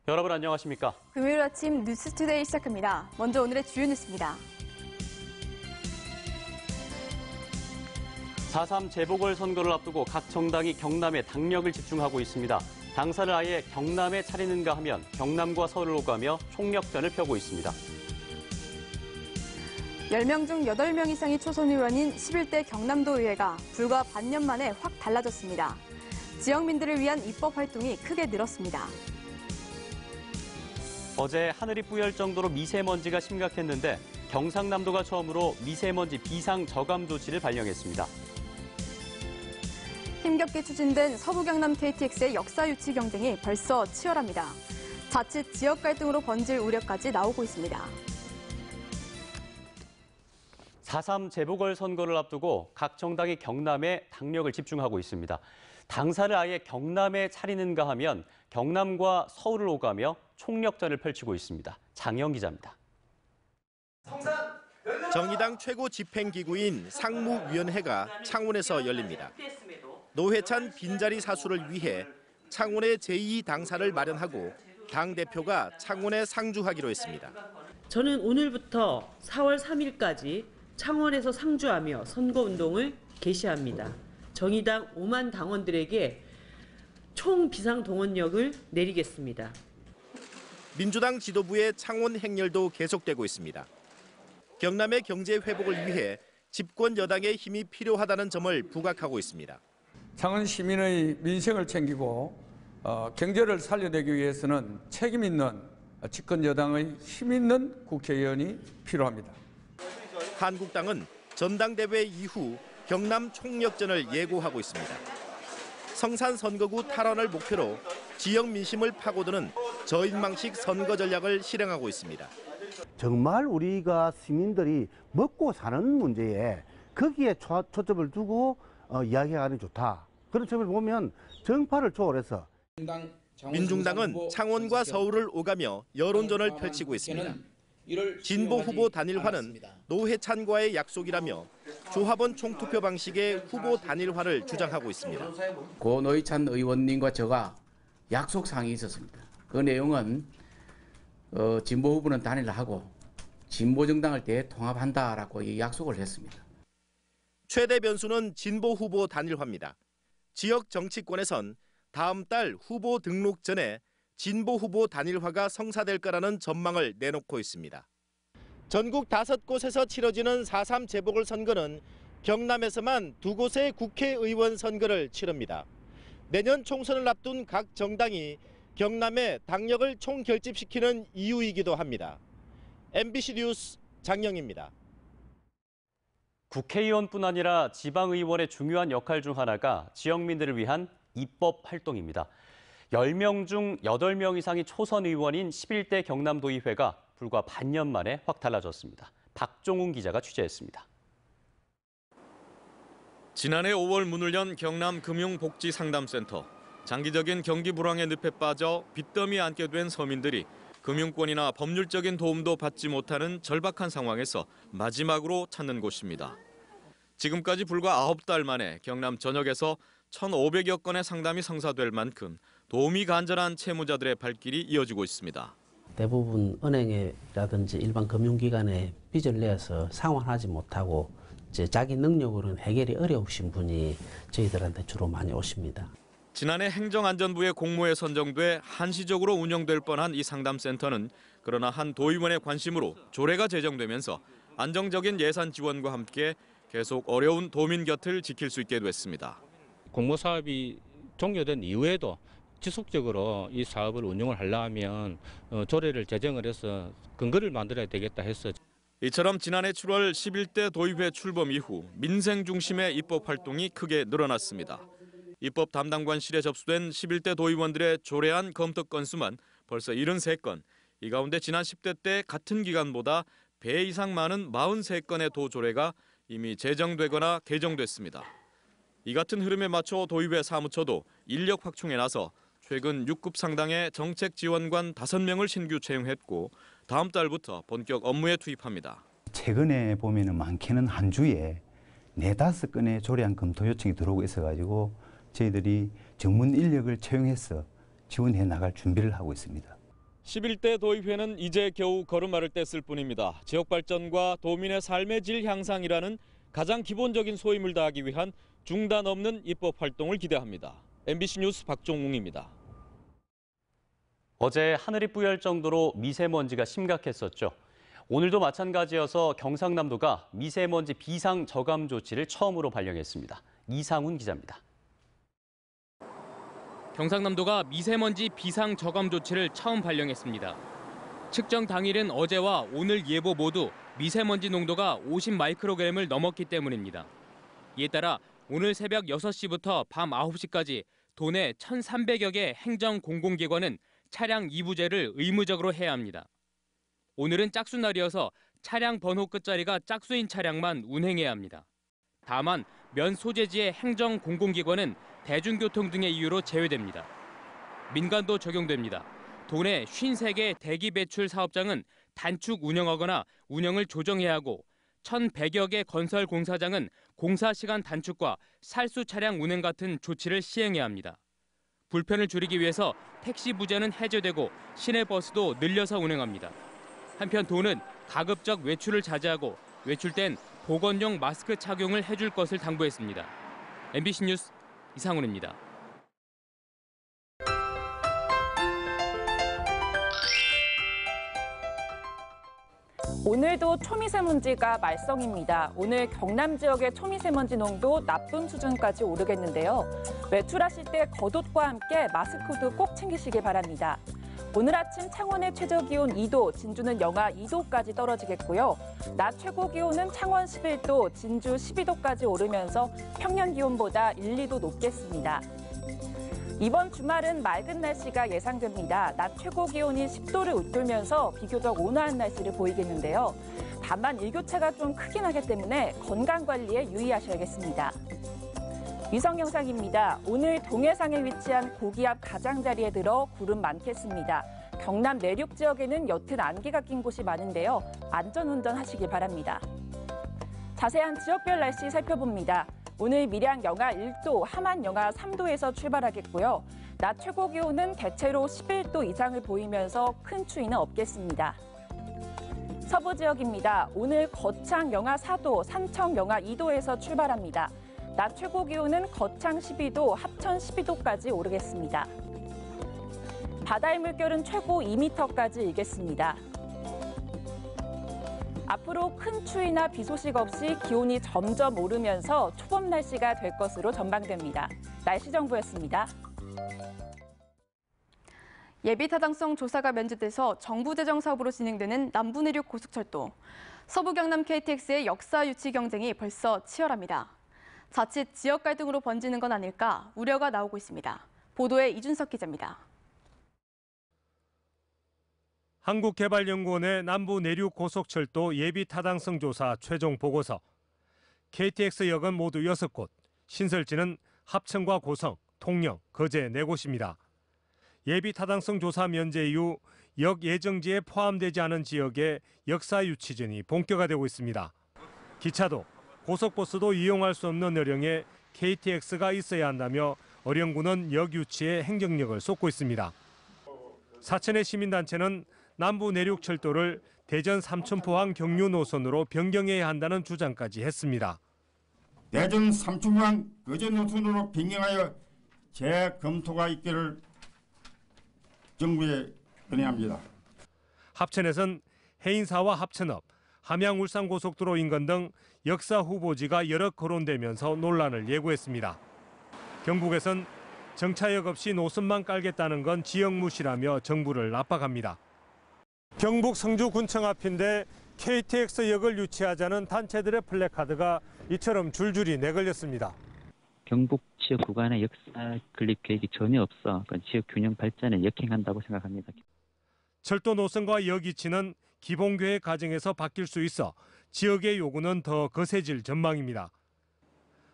여러분 안녕하십니까? 금요일 아침 뉴스투데이 시작합니다. 먼저 오늘의 주요 뉴스입니다. 4.3 재보궐선거를 앞두고 각 정당이 경남에 당력을 집중하고 있습니다. 당사를 아예 경남에 차리는가 하면 경남과 서울을 오가며 총력전을 펴고 있습니다. 10명 중 8명 이상이 초선 의원인 11대 경남도 의회가 불과 반년 만에 확 달라졌습니다. 지역민들을 위한 입법 활동이 크게 늘었습니다. 어제 하늘이 뿌열 정도로 미세먼지가 심각했는데 경상남도가 처음으로 미세먼지 비상 저감 조치를 발령했습니다. 힘겹게 추진된 서부경남 KTX의 역사 유치 경쟁이 벌써 치열합니다. 자칫 지역 갈등으로 번질 우려까지 나오고 있습니다. 4.3 재보궐선거를 앞두고 각 정당이 경남에 당력을 집중하고 있습니다. 당사를 아예 경남에 차리는가 하면 경남과 서울을 오가며 총력전을 펼치고 있습니다. 장영 기자입니다. 정의당 최고 집행기구인 상무위원회가 창원에서 열립니다. 노회찬 빈자리 사수를 위해 창원의 제2당사를 마련하고 당대표가 창원에 상주하기로 했습니다. 저는 오늘부터 4월 3일까지 창원에서 상주하며 선거운동을 개시합니다. 정의당 5만 당원들에게 총 비상동원령을 내리겠습니다. 민주당 지도부의 창원 행렬도 계속되고 있습니다. 경남의 경제 회복을 위해 집권 여당의 힘이 필요하다는 점을 부각하고 있습니다. 창원 시민의 민생을 챙기고 경제를 살려내기 위해서는 책임 있는 집권 여당의 힘 있는 국회의원이 필요합니다. 한국당은 전당대회 이후 경남 총력전을 예고하고 있습니다. 성산 선거구 탈환을 목표로 지역 민심을 파고드는 저인망식 선거 전략을 실행하고 있습니다. 정말 우리가 시민들이 먹고 사는 문제에 거기에 초점을 두고 이야기하는 게 좋다. 그런 점을 보면 정파를 초월해서 민중당은 창원과 서울을 오가며 여론전을 펼치고 있습니다. 진보 후보 단일화는 노회찬과의 약속이라며 조합원 총투표 방식의 후보 단일화를 주장하고 있습니다. 고 노회찬 의원님과 제가 약속사항이 있었습니다. 그 내용은 진보 후보는 단일화하고 진보 정당을 대통합한다라고 약속을 했습니다. 최대 변수는 진보 후보 단일화입니다. 지역 정치권에선 다음 달 후보 등록 전에 진보 후보 단일화가 성사될 거라는 전망을 내놓고 있습니다. 전국 5곳에서 치러지는 4.3 재보궐선거는 경남에서만 2곳의 국회의원 선거를 치릅니다. 내년 총선을 앞둔 각 정당이 경남의 당력을 총결집시키는 이유이기도 합니다. MBC 뉴스 장영입니다. 국회의원뿐 아니라 지방의원의 중요한 역할 중 하나가 지역민들을 위한 입법 활동입니다. 10명 중 8명 이상이 초선 의원인 11대 경남도의회가 불과 반년 만에 확 달라졌습니다. 박종훈 기자가 취재했습니다. 지난해 5월 문을 연 경남금융복지상담센터. 장기적인 경기 불황의 늪에 빠져 빚더미에 앉게 된 서민들이 금융권이나 법률적인 도움도 받지 못하는 절박한 상황에서 마지막으로 찾는 곳입니다. 지금까지 불과 9달 만에 경남 전역에서 1,500여 건의 상담이 성사될 만큼 도움이 간절한 채무자들의 발길이 이어지고 있습니다. 대부분 은행이라든지 일반 금융기관에 빚을 내서 상환하지 못하고 자기 능력으로는 해결이 어려우신 분이 저희들한테 주로 많이 오십니다. 지난해 행정안전부의 공모에 선정돼 한시적으로 운영될 뻔한 이 상담센터는 그러나 한 도의원의 관심으로 조례가 제정되면서 안정적인 예산 지원과 함께 계속 어려운 도민 곁을 지킬 수 있게 됐습니다. 공모 사업이 종료된 이후에도 지속적으로 이 사업을 운영을 하려면 조례를 제정을 해서 근거를 만들어야 되겠다 해서 이처럼 지난해 7월 11대 도의회 출범 이후 민생 중심의 입법 활동이 크게 늘어났습니다. 입법 담당관실에 접수된 11대 도의원들의 조례안 검토 건수만 벌써 73건. 이 가운데 지난 10대 때 같은 기간보다 배 이상 많은 43건의 도조례가 이미 제정되거나 개정됐습니다. 이 같은 흐름에 맞춰 도의회 사무처도 인력 확충에 나서 최근 6급 상당의 정책 지원관 5명을 신규 채용했고 다음 달부터 본격 업무에 투입합니다. 최근에 보면은 많게는 한 주에 4-5건의 조례안 검토 요청이 들어오고 있어가지고 저희들이 전문 인력을 채용해서 지원해 나갈 준비를 하고 있습니다. 11대 도의회는 이제 겨우 걸음마를 뗐을 뿐입니다. 지역 발전과 도민의 삶의 질 향상이라는 가장 기본적인 소임을 다하기 위한 중단 없는 입법 활동을 기대합니다. MBC 뉴스 박종웅입니다. 어제 하늘이 뿌열 정도로 미세먼지가 심각했었죠. 오늘도 마찬가지여서 경상남도가 미세먼지 비상 저감 조치를 처음으로 발령했습니다. 이상훈 기자입니다. 경상남도가 미세먼지 비상 저감 조치를 처음 발령했습니다. 측정 당일은 어제와 오늘 예보 모두 미세먼지 농도가 50 마이크로그램을 넘었기 때문입니다. 이에 따라 오늘 새벽 6시부터 밤 9시까지 도내 1,300여 개 행정 공공기관은 차량 이부제를 의무적으로 해야 합니다. 오늘은 짝수날이어서 차량 번호 끝자리가 짝수인 차량만 운행해야 합니다. 다만 면 소재지의 행정 공공기관은 대중교통 등의 이유로 제외됩니다. 민간도 적용됩니다. 도내 53개 대기 배출 사업장은 단축 운영하거나 운영을 조정해야 하고 1,100여 개 건설 공사장은 공사 시간 단축과 살수 차량 운행 같은 조치를 시행해야 합니다. 불편을 줄이기 위해서 택시 부제는 해제되고 시내버스도 늘려서 운행합니다. 한편 도는 가급적 외출을 자제하고 외출 땐 보건용 마스크 착용을 해줄 것을 당부했습니다. MBC 뉴스 이상훈입니다. 오늘도 초미세먼지가 말썽입니다. 오늘 경남 지역의 초미세먼지 농도 나쁨 수준까지 오르겠는데요. 외출하실 때 겉옷과 함께 마스크도 꼭 챙기시기 바랍니다. 오늘 아침 창원의 최저기온 2도, 진주는 영하 2도까지 떨어지겠고요. 낮 최고 기온은 창원 11도, 진주 12도까지 오르면서 평년 기온보다 1, 2도 높겠습니다. 이번 주말은 맑은 날씨가 예상됩니다. 낮 최고 기온이 10도를 웃돌면서 비교적 온화한 날씨를 보이겠는데요. 다만 일교차가 좀 크긴 하기 때문에 건강관리에 유의하셔야겠습니다. 위성 영상입니다. 오늘 동해상에 위치한 고기압 가장자리에 들어 구름 많겠습니다. 경남 내륙 지역에는 옅은 안개가 낀 곳이 많은데요. 안전운전 하시기 바랍니다. 자세한 지역별 날씨 살펴봅니다. 오늘 밀양 영하 1도, 함안 영하 3도에서 출발하겠고요. 낮 최고 기온은 대체로 11도 이상을 보이면서 큰 추위는 없겠습니다. 서부 지역입니다. 오늘 거창 영하 4도, 산청 영하 2도에서 출발합니다. 낮 최고 기온은 거창 12도, 합천 12도까지 오르겠습니다. 바다의 물결은 최고 2m까지 일겠습니다. 앞으로 큰 추위나 비 소식 없이 기온이 점점 오르면서 초봄 날씨가 될 것으로 전망됩니다. 날씨 정보였습니다. 예비타당성 조사가 면제돼서 정부 재정 사업으로 진행되는 남부내륙 고속철도. 서부 경남 KTX의 역사 유치 경쟁이 벌써 치열합니다. 자칫 지역 갈등으로 번지는 건 아닐까 우려가 나오고 있습니다. 보도에 이준석 기자입니다. 한국개발연구원의 남부 내륙 고속철도 예비 타당성 조사 최종 보고서. KTX역은 모두 6곳, 신설지는 합천과 고성, 통영, 거제 4곳입니다. 예비 타당성 조사 면제 이후 역 예정지에 포함되지 않은 지역의 역사 유치전이 본격화되고 있습니다. 기차도 고속버스도 이용할 수 없는 어령에 KTX가 있어야 한다며 어령군은 역 유치에 행정력을 쏟고 있습니다. 사천의 시민단체는 남부 내륙철도를 대전 삼천포항 경유 노선으로 변경해야 한다는 주장까지 했습니다. 대전 삼천포항 거제 노선으로 변경하여 재검토가 있기를 정부에 건의합니다. 합천에선 해인사와 합천업, 함양 울산 고속도로 인근 등 역사 후보지가 여러 거론되면서 논란을 예고했습니다. 경북에선 정차역 없이 노선만 깔겠다는 건 지역 무시라며 정부를 압박합니다. 경북 성주군청 앞인데 KTX역을 유치하자는 단체들의 플래카드가 이처럼 줄줄이 내걸렸습니다. 경북 지역 구간의 역사 건립 계획이 전혀 없어 지역 균형 발전에 역행한다고 생각합니다. 철도 노선과 역 위치는 기본계획 과정에서 바뀔 수 있어 지역의 요구는 더 거세질 전망입니다.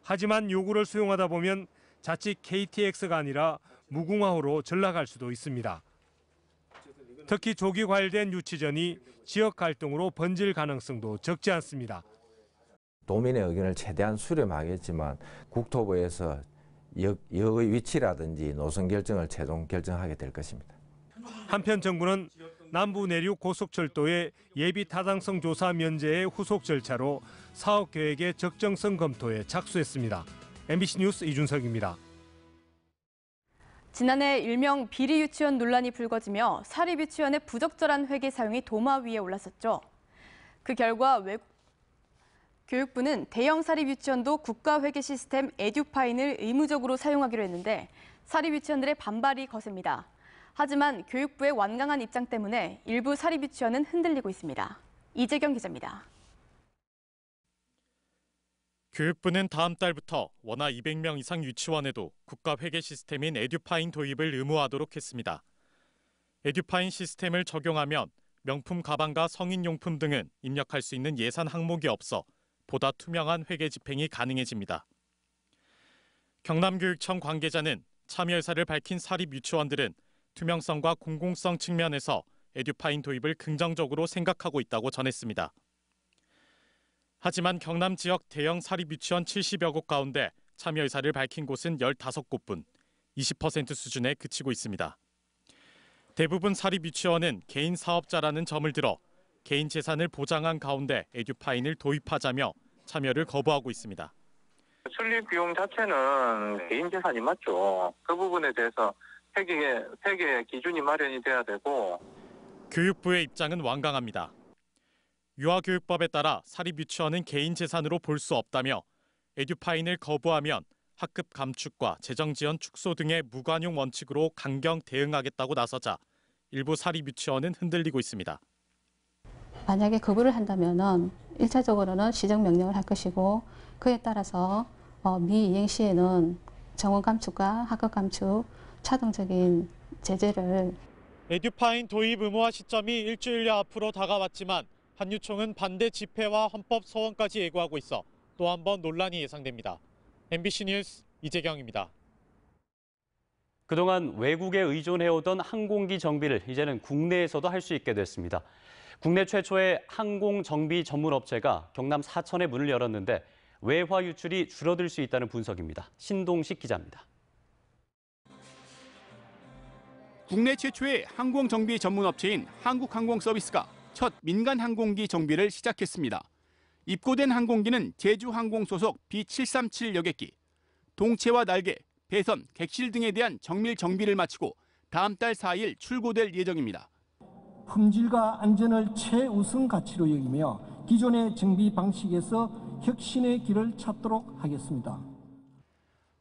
하지만 요구를 수용하다 보면 자칫 KTX가 아니라 무궁화호로 전락할 수도 있습니다. 특히 조기 과열된 유치전이 지역 갈등으로 번질 가능성도 적지 않습니다. 도민의 의견을 최대한 수렴하겠지만 국토부에서 역의 위치라든지 노선 결정을 최종 결정하게 될 것입니다. 한편 정부는 남부 내륙 고속철도의 예비 타당성 조사 면제의 후속 절차로 사업 계획의 적정성 검토에 착수했습니다. MBC 뉴스 이준석입니다. 지난해 일명 비리 유치원 논란이 불거지며 사립 유치원의 부적절한 회계 사용이 도마 위에 올랐었죠. 그 결과 교육부는 대형 사립 유치원도 국가 회계 시스템 에듀파인을 의무적으로 사용하기로 했는데 사립 유치원들의 반발이 거셉니다. 하지만 교육부의 완강한 입장 때문에 일부 사립 유치원은 흔들리고 있습니다. 이재경 기자입니다. 교육부는 다음 달부터 원화 200명 이상 유치원에도 국가 회계 시스템인 에듀파인 도입을 의무화하도록 했습니다. 에듀파인 시스템을 적용하면 명품 가방과 성인용품 등은 입력할 수 있는 예산 항목이 없어 보다 투명한 회계 집행이 가능해집니다. 경남교육청 관계자는 참여 의사를 밝힌 사립 유치원들은 투명성과 공공성 측면에서 에듀파인 도입을 긍정적으로 생각하고 있다고 전했습니다. 하지만 경남 지역 대형 사립 유치원 70여 곳 가운데 참여 의사를 밝힌 곳은 15곳뿐, 20% 수준에 그치고 있습니다. 대부분 사립 유치원은 개인 사업자라는 점을 들어 개인 재산을 보장한 가운데 에듀파인을 도입하자며 참여를 거부하고 있습니다. 설립 비용 자체는 개인 재산이 맞죠. 그 부분에 대해서 회계 기준이 마련이 돼야 되고. 교육부의 입장은 완강합니다. 유아교육법에 따라 사립 유치원은 개인 재산으로 볼 수 없다며 에듀파인을 거부하면 학급 감축과 재정 지원 축소 등의 무관용 원칙으로 강경 대응하겠다고 나서자 일부 사립 유치원은 흔들리고 있습니다. 만약에 거부를 한다면은 1차적으로는 시정 명령을 할 것이고 그에 따라서 미이행 시에는 정원 감축과 학급 감축, 차등적인 제재를. 에듀파인 도입 의무화 시점이 일주일여 앞으로 다가왔지만 한유총은 반대 집회와 헌법 소원까지 예고하고 있어 또 한 번 논란이 예상됩니다. MBC 뉴스 이재경입니다. 그동안 외국에 의존해오던 항공기 정비를 이제는 국내에서도 할 수 있게 됐습니다. 국내 최초의 항공 정비 전문 업체가 경남 사천에 문을 열었는데 외화 유출이 줄어들 수 있다는 분석입니다. 신동식 기자입니다. 국내 최초의 항공 정비 전문 업체인 한국항공서비스가 첫 민간 항공기 정비를 시작했습니다. 입고된 항공기는 제주항공 소속 B737 여객기, 동체와 날개, 배선, 객실 등에 대한 정밀 정비를 마치고 다음 달 4일 출고될 예정입니다. 품질과 안전을 최우선 가치로 여기며 기존의 정비 방식에서 혁신의 길을 찾도록 하겠습니다.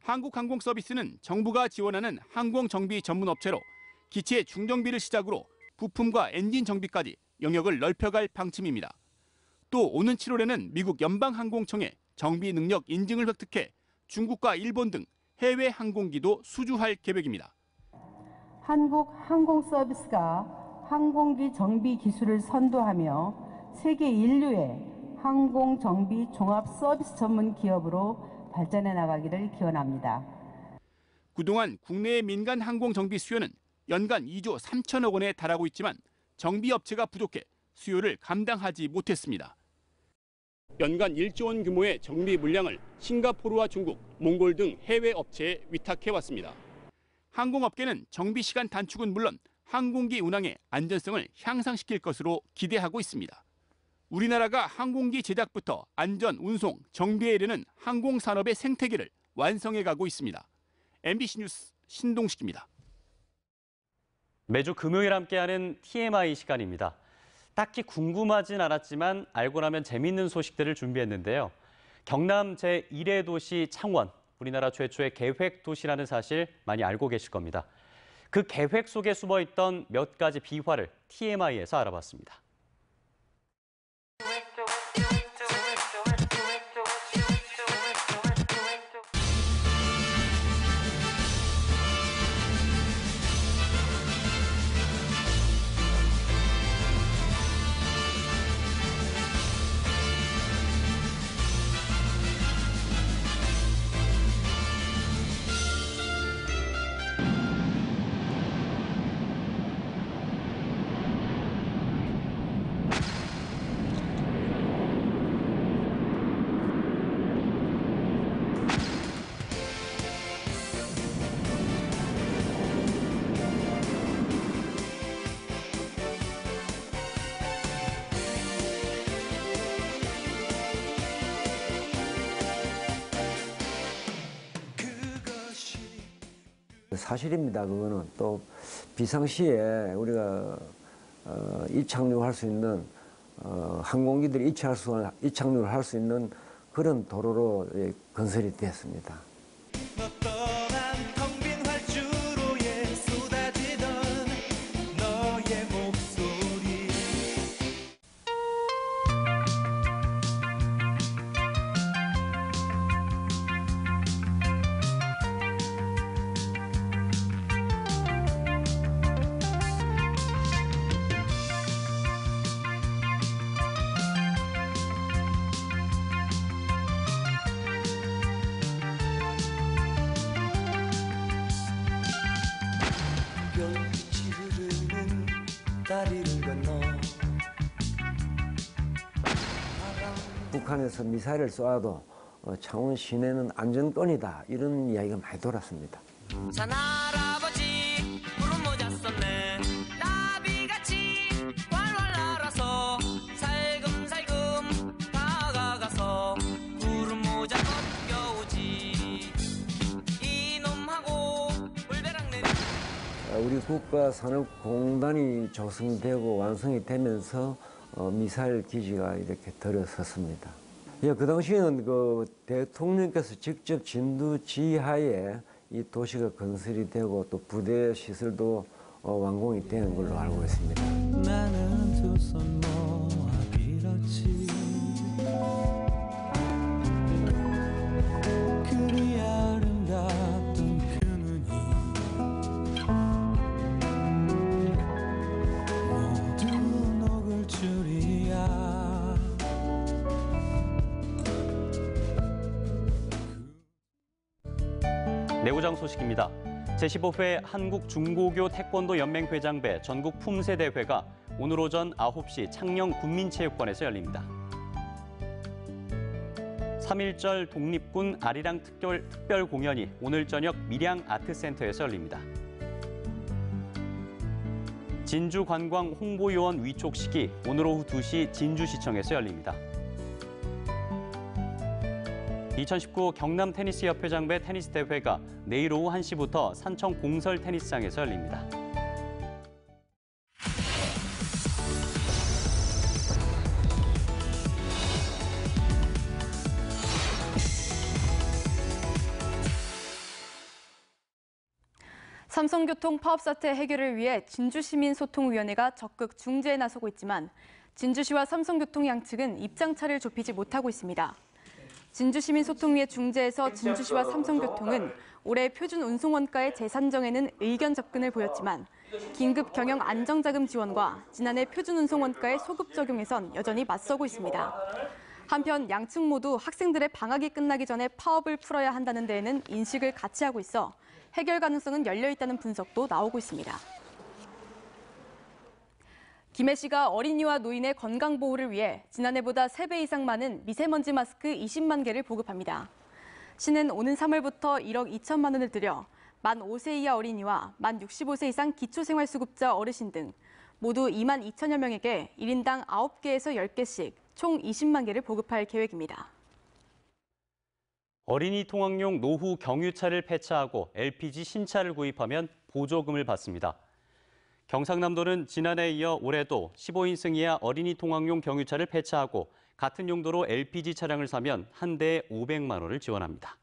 한국항공서비스는 정부가 지원하는 항공 정비 전문 업체로 기체 중정비를 시작으로 부품과 엔진 정비까지 영역을 넓혀갈 방침입니다. 또 오는 7월에는 미국 연방항공청에 정비 능력 인증을 획득해 중국과 일본 등 해외 항공기도 수주할 계획입니다. 한국항공서비스가 항공기 정비 기술을 선도하며 세계 인류의 항공 정비 종합 서비스 전문 기업으로 발전해 나가기를 기원합니다. 그동안 국내의 민간 항공 정비 수요는 연간 2조 3천억 원에 달하고 있지만 정비 업체가 부족해 수요를 감당하지 못했습니다. 연간 1조 원 규모의 정비 물량을 싱가포르와 중국, 몽골 등 해외 업체에 위탁해왔습니다. 항공업계는 정비 시간 단축은 물론 항공기 운항의 안전성을 향상시킬 것으로 기대하고 있습니다. 우리나라가 항공기 제작부터 안전, 운송, 정비에 이르는 항공산업의 생태계를 완성해가고 있습니다. MBC 뉴스 신동식입니다. 매주 금요일 함께하는 TMI 시간입니다. 딱히 궁금하진 않았지만 알고 나면 재밌는 소식들을 준비했는데요. 경남 제1의 도시 창원, 우리나라 최초의 계획 도시라는 사실 많이 알고 계실 겁니다. 그 계획 속에 숨어있던 몇 가지 비화를 TMI에서 알아봤습니다. 사실입니다. 그거는 또 비상시에 우리가 이착륙할 수 있는 항공기들이 이착륙을 할 수 있는 그런 도로로 건설이 됐습니다. 북한에서 미사일을 쏘아도 창원 시내는 안전권이다 이런 이야기가 많이 돌았습니다. 산 할아버지 푸른 모자 썼네 나비같이 활활 날아서 살금살금 다가가서 푸른 모자 벗겨오지 이놈하고 울베락 내리 우리 국가산업공단이 조성되고 완성이 되면서 미사일 기지가 이렇게 들어섰습니다. 그 당시에는 그 대통령께서 직접 진두 지하에 이 도시가 건설이 되고 또 부대 시설도 완공이 되는 걸로 알고 있습니다. 나는 두 손 모아 빌었지 그리 아름답던 그 눈이 모두 녹을 줄이야. 내구장 소식입니다. 제15회 한국중고교 태권도 연맹 회장배 전국 품새대회가 오늘 오전 9시 창녕 군민체육관에서 열립니다. 3.1절 독립군 아리랑 특별 공연이 오늘 저녁 밀양 아트센터에서 열립니다. 진주관광 홍보요원 위촉식이 오늘 오후 2시 진주시청에서 열립니다. 2019 경남 테니스협회장배 테니스 대회가 내일 오후 1시부터 산청 공설 테니스장에서 열립니다. 삼성교통 파업 사태 해결을 위해 진주시민소통위원회가 적극 중재에 나서고 있지만 진주시와 삼성교통 양측은 입장차를 좁히지 못하고 있습니다. 진주시민소통위의 중재에서 진주시와 삼성교통은 올해 표준 운송원가의 재산정에는 의견 접근을 보였지만 긴급 경영 안정자금 지원과 지난해 표준 운송원가의 소급 적용에선 여전히 맞서고 있습니다. 한편 양측 모두 학생들의 방학이 끝나기 전에 파업을 풀어야 한다는 데에는 인식을 같이 하고 있어 해결 가능성은 열려 있다는 분석도 나오고 있습니다. 김해시가 어린이와 노인의 건강 보호를 위해 지난해보다 3배 이상 많은 미세먼지 마스크 20만 개를 보급합니다. 시는 오는 3월부터 1억 2천만 원을 들여 만 5세 이하 어린이와 만 65세 이상 기초생활수급자 어르신 등 모두 2만 2천여 명에게 1인당 9개에서 10개씩 총 20만 개를 보급할 계획입니다. 어린이 통학용 노후 경유차를 폐차하고 LPG 신차를 구입하면 보조금을 받습니다. 경상남도는 지난해에 이어 올해도 15인승 이하 어린이 통학용 경유차를 폐차하고 같은 용도로 LPG 차량을 사면 한 대에 500만 원을 지원합니다.